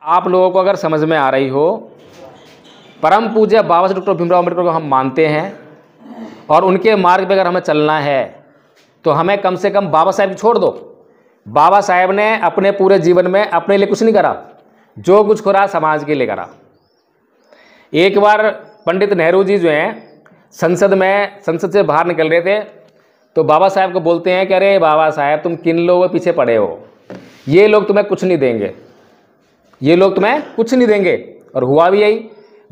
आप लोगों को अगर समझ में आ रही हो, परम पूज्य बाबा साहब डॉक्टर भीमराव अम्बेडकर को हम मानते हैं और उनके मार्ग पे अगर हमें चलना है तो हमें कम से कम बाबा साहब छोड़ दो। बाबा साहब ने अपने पूरे जीवन में अपने लिए कुछ नहीं करा, जो कुछ करा समाज के लिए करा। एक बार पंडित नेहरू जी जो हैं संसद से बाहर निकल रहे थे तो बाबा साहब को बोलते हैं कि अरे बाबा साहब तुम किन लोगों के पीछे पड़े हो, ये लोग तुम्हें कुछ नहीं देंगे, ये लोग तुम्हें कुछ नहीं देंगे। और हुआ भी यही,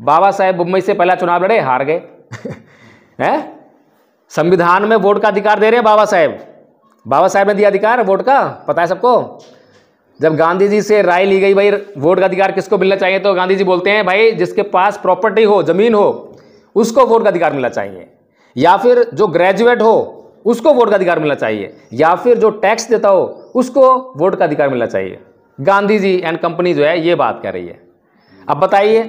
बाबा साहब मुंबई से पहला चुनाव लड़े, हार गए हैं। संविधान में वोट का अधिकार दे रहे हैं बाबा साहब ने दिया अधिकार वोट का, पता है सबको। जब गांधी जी से राय ली गई भाई वोट का अधिकार किसको मिलना चाहिए, तो गांधी जी बोलते हैं भाई जिसके पास प्रॉपर्टी हो, जमीन हो, उसको वोट का अधिकार मिलना चाहिए, या फिर जो ग्रेजुएट हो उसको वोट का अधिकार मिलना चाहिए, या फिर जो टैक्स देता हो उसको वोट का अधिकार मिलना चाहिए। गांधी जी एंड कंपनी जो है ये बात कह रही है। अब बताइए,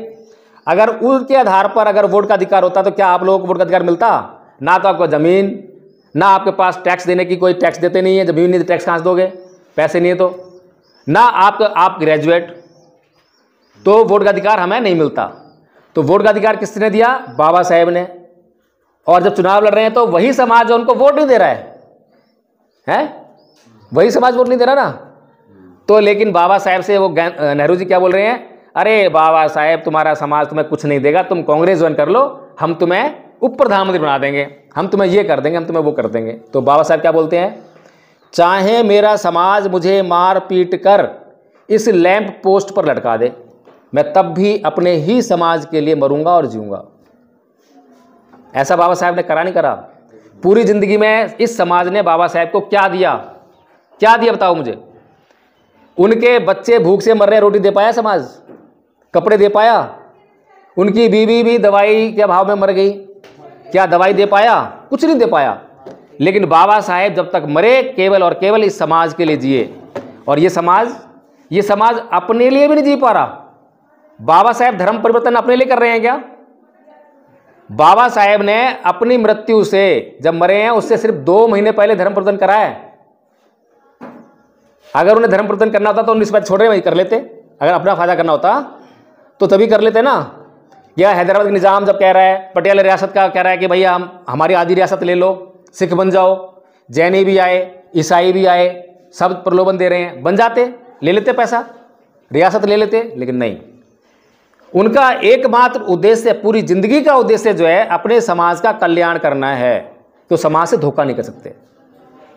अगर उनके आधार पर अगर वोट का अधिकार होता तो क्या आप लोगों को वोट का अधिकार मिलता? ना तो आपको जमीन, ना आपके पास टैक्स देने की, कोई टैक्स देते नहीं है, जमीन नहीं तो टैक्स कहाँ से दोगे, पैसे नहीं है तो, ना आप ग्रेजुएट, तो वोट का अधिकार हमें नहीं मिलता। तो वोट का अधिकार किसने दिया? बाबा साहेब ने। और जब चुनाव लड़ रहे हैं तो वही समाज जो उनको वोट नहीं दे रहा है, वही समाज वोट नहीं दे रहा ना। तो लेकिन बाबा साहेब से वो नेहरू जी क्या बोल रहे हैं, अरे बाबा साहेब तुम्हारा समाज तुम्हें कुछ नहीं देगा, तुम कांग्रेस ज्वाइन कर लो, हम तुम्हें उप प्रधानमंत्री बना देंगे, हम तुम्हें ये कर देंगे, हम तुम्हें वो कर देंगे। तो बाबा साहेब क्या बोलते हैं, चाहे मेरा समाज मुझे मार पीट कर इस लैंप पोस्ट पर लटका दे, मैं तब भी अपने ही समाज के लिए मरूंगा और जीऊंगा। ऐसा बाबा साहेब ने करा नहीं करा? पूरी जिंदगी में इस समाज ने बाबा साहेब को क्या दिया, क्या दिया बताओ मुझे? उनके बच्चे भूख से मर रहे, रोटी दे पाया समाज? कपड़े दे पाया? उनकी बीवी भी दवाई के अभाव में मर गई, क्या दवाई दे पाया? कुछ नहीं दे पाया। लेकिन बाबा साहेब जब तक मरे केवल और केवल इस समाज के लिए जिए, और ये समाज अपने लिए भी नहीं जी पा रहा। बाबा साहेब धर्म परिवर्तन अपने लिए कर रहे हैं क्या? बाबा साहेब ने अपनी मृत्यु से जब मरे हैं उससे सिर्फ 2 महीने पहले धर्म परिवर्तन करा है। अगर उन्हें धर्म परिवर्तन करना होता तो उन्हें इस बात छोड़ रहे कर लेते, अगर अपना फायदा करना होता तो तभी कर लेते ना। या हैदराबाद का निजाम जब कह रहा है, पटियाला रियासत का कह रहा है कि भैया हम हमारी आधी रियासत ले लो, सिख बन जाओ, जैनी भी आए, ईसाई भी आए, सब प्रलोभन दे रहे हैं, बन जाते, ले लेते पैसा, रियासत ले लेते। लेकिन नहीं, उनका एकमात्र उद्देश्य, पूरी जिंदगी का उद्देश्य जो है अपने समाज का कल्याण करना है, तो समाज से धोखा नहीं कर सकते।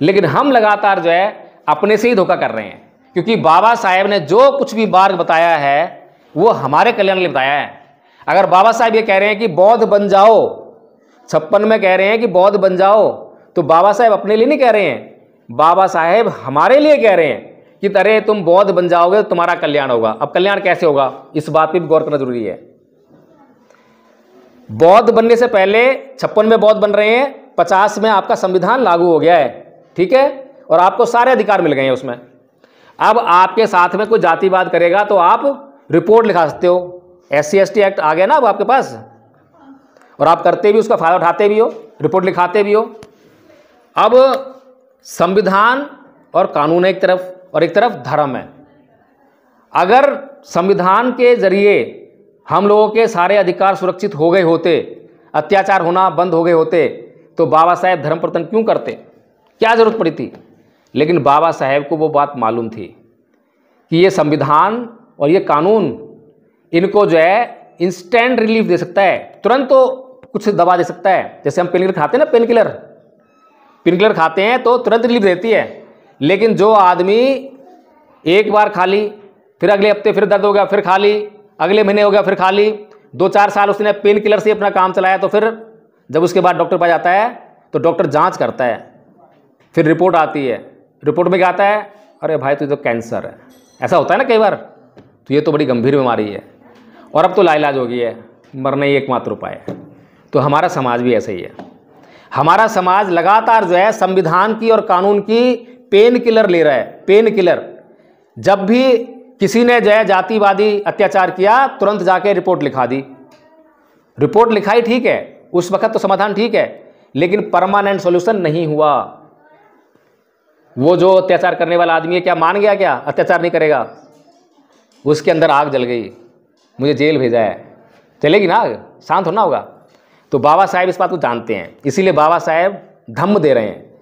लेकिन हम लगातार जो है अपने से ही धोखा कर रहे हैं, क्योंकि बाबा साहेब ने जो कुछ भी मार्ग बताया है वो हमारे कल्याण के लिए बताया है। अगर बाबा साहेब ये कह रहे हैं कि बौद्ध बन जाओ, 56 में कह रहे हैं कि बौद्ध बन जाओ, तो बाबा साहेब अपने लिए नहीं कह रहे हैं, बाबा साहेब हमारे लिए कह रहे हैं कि अरे तुम बौद्ध बन जाओगे तो तुम्हारा कल्याण होगा। अब कल्याण कैसे होगा, इस बात पे भी गौर करना जरूरी है। बौद्ध बनने से पहले 56 में बौद्ध बन रहे हैं, 50 में आपका संविधान लागू हो गया है, ठीक है, और आपको सारे अधिकार मिल गए हैं उसमें। अब आपके साथ में कोई जातिवाद करेगा तो आप रिपोर्ट लिखा सकते हो, SC/ST एक्ट आ गया ना अब आपके पास, और आप करते भी, उसका फायदा उठाते भी हो, रिपोर्ट लिखाते भी हो। अब संविधान और कानून एक तरफ और एक तरफ धर्म है। अगर संविधान के जरिए हम लोगों के सारे अधिकार सुरक्षित हो गए होते, अत्याचार होना बंद हो गए होते, तो बाबा साहेब धर्म परिवर्तन क्यों करते, क्या जरूरत पड़ी थी? लेकिन बाबा साहेब को वो बात मालूम थी कि ये संविधान और ये कानून इनको जो है इंस्टेंट रिलीफ दे सकता है, तुरंत तो कुछ दवा दे सकता है। जैसे हम पेन किलर खाते हैं ना, पेन किलर खाते हैं तो तुरंत रिलीफ देती है। लेकिन जो आदमी एक बार खा ली, फिर अगले हफ्ते फिर दर्द हो गया, फिर खा ली, अगले महीने हो गया, फिर खा ली, 2-4 साल उसने पेन किलर से अपना काम चलाया, तो फिर जब उसके बाद डॉक्टर पास जाता है तो डॉक्टर जांच करता है, फिर रिपोर्ट आती है, रिपोर्ट में क्या आता है, अरे भाई तुझे तो कैंसर है। ऐसा होता है ना कई बार, तो ये तो बड़ी गंभीर बीमारी है और अब तो लाइलाज हो गई है, मरना ही एकमात्र उपाय है। तो हमारा समाज भी ऐसा ही है। हमारा समाज लगातार जो है संविधान की और कानून की पेन किलर ले रहा है, पेन किलर। जब भी किसी ने जो है जातिवादी अत्याचार किया, तुरंत जाके रिपोर्ट लिखा दी, रिपोर्ट लिखाई, ठीक है, उस वक्त तो समाधान ठीक है, लेकिन परमानेंट सॉल्यूशन नहीं हुआ। वो जो अत्याचार करने वाला आदमी है क्या मान गया क्या अत्याचार नहीं करेगा? उसके अंदर आग जल गई, मुझे जेल भेजा है, चलेगी ना आग? शांत होना होगा। तो बाबा साहेब इस बात को जानते हैं, इसीलिए बाबा साहेब धम्म दे रहे हैं